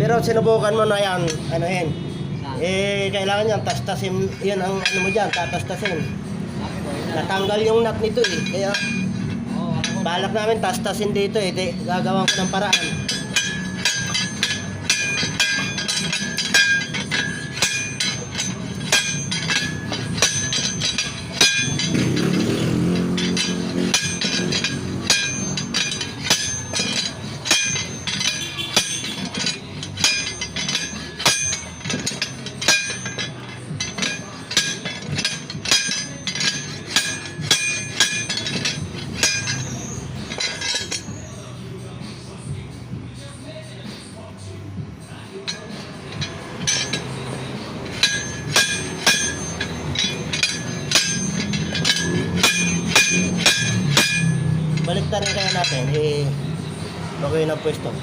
Pero sinubukan mo na yan, ano yun? Kailangan yan, tastasin, yun ang ano mo dyan, tatastasin. Natanggal yung nut nito eh. Kaya, balak namin tastasin dito eh. Gagawan ko ng paraan. Balik na rin kaya natin, okay na pwesto.